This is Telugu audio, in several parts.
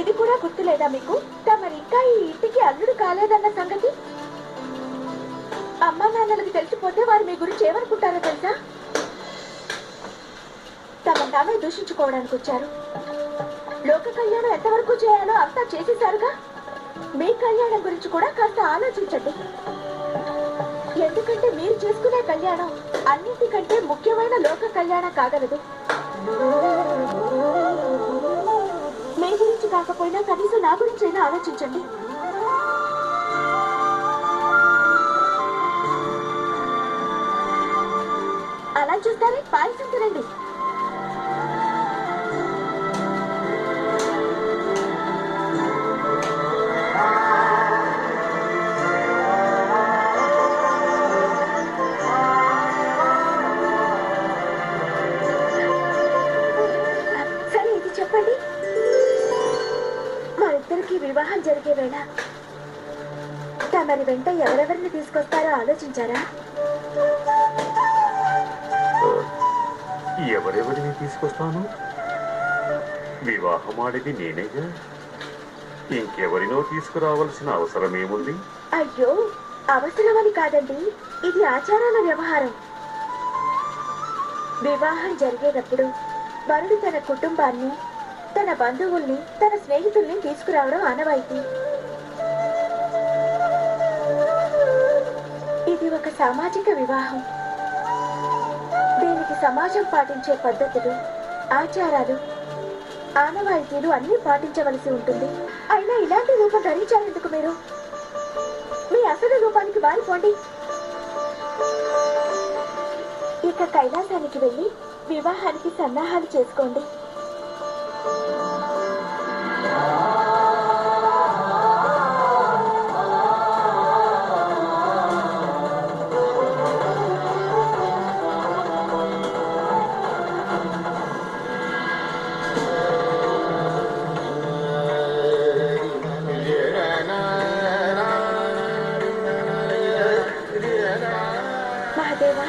ఇది కూడా గుర్తులేదా మీకు? తమరు ఇంకా ఈ ఇంటికి అల్లుడు కాలేదన్న సంగతి? అమ్మా నాన్నలకు తెలిసిపోతే వారు మీ గురించి ఏమనుకుంటారో తెలుసా? తమ తామే దూషించుకోవడానికి వచ్చారు. లోక కళ్యాణం ఎంతవరకు చేయాలో అంతా చేసేశారుగా. మీ కళ్యాణం గురించి కూడా కాస్త ఆలోచించండి. ఎందుకంటే మీరు చేసుకునే కళ్యాణం అన్నింటికంటే ముఖ్యమైన లోక కళ్యాణం కాగలదు. మీ గురించి కాకపోయినా కనీసం నా గురించి అయినా ఆలోచించండి. అలా చూస్తారే, పాయసం తినండి. సరే, ఇది చెప్పండి, మా ఇద్దరికి వివాహం జరిగే వేళ తమరి వెంట ఎవరెవరిని తీసుకొస్తారో ఆలోచించారా? ఎవరెవరిని తీసుకొస్తాను? వివాహం ఆడేది నేనేగా, ఇంకెవరినో తీసుకురావాల్సిన అవసరం ఏముంది? అయ్యో, అవసరమని కాదండి, ఇది ఆచారాల వ్యవహారం. వివాహం జరిగేటప్పుడు వరుడు తన కుటుంబాన్ని, తన బంధువుల్ని, తన స్నేహితుల్ని తీసుకురావడం ఆనవాయితీ. ఇది ఒక సామాజిక వివాహం. దీనికి సమాజం పాటించే పద్ధతులు, ఆచారాలు, ఆనవాయితీలు అన్నీ పాటించవలసి ఉంటుంది. అయినా ఇలాంటి రూపం ధరించారెందుకు మీరు? మీ అసలు రూపానికి మారిపోండి. ఇక కైలాసానికి వెళ్ళి వివాహానికి సన్నాహాలు చేసుకోండి. మహాదేవా,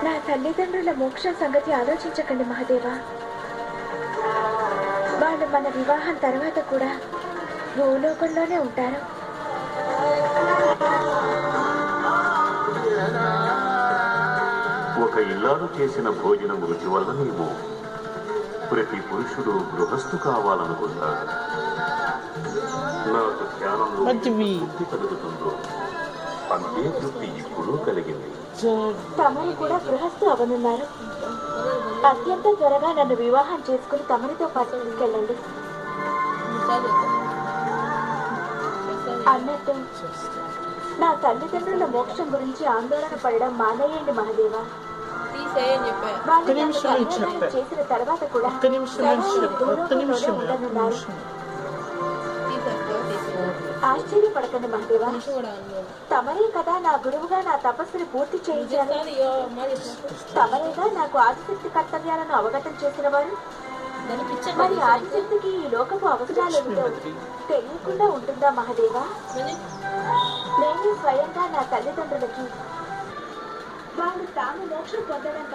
నా తల్లిదండ్రుల మోక్షం సంగతి ఆలోచించకండి మహాదేవా. వాళ్ళు మన వివాహం తర్వాత కూడా భూలోకంలోనే ఉంటారు. ఒక ఇల్లాలు చేసిన భోజనం రుచి వల్లనేమో ప్రతి పురుషుడు గృహస్థు కావాలనుకుంటాడు. నాకు ధ్యానంలో తృప్తి కలుగుతుందో అంతే తృప్తి ఇప్పుడు కలిగింది. తమరు కూడా గృహస్థు అవనున్నారు. అత్యంత త్వరగా నన్ను వివాహం చేసుకుని తమరితో పాటు తీసుకెళ్ళండి. అన్నట్టు నా తల్లిదండ్రుల మోక్షం గురించి ఆందోళన పడడం మానేయండి మహాదేవా. వాళ్ళు నన్ను కళ్యాణం చేసిన తర్వాత కూడా ఉండనున్నారు. ఆశ్చర్యపడకండి మహాదేవా. తమరే కదా నా గురువుగా నా తపస్సుని పూర్తి చేయించారు. తమరేగా నాకు ఆదిశక్తి కర్తవ్యాలను అవగతం చేసిన వారు. మరి ఆదిశక్తికి ఈ లోకపు అవసరాలు ఏమిటో తెలియకుండా ఉంటుందా మహాదేవా? నేను స్వయంగా నా తల్లిదండ్రులకి వాళ్ళు తాము మోక్షం పొందడం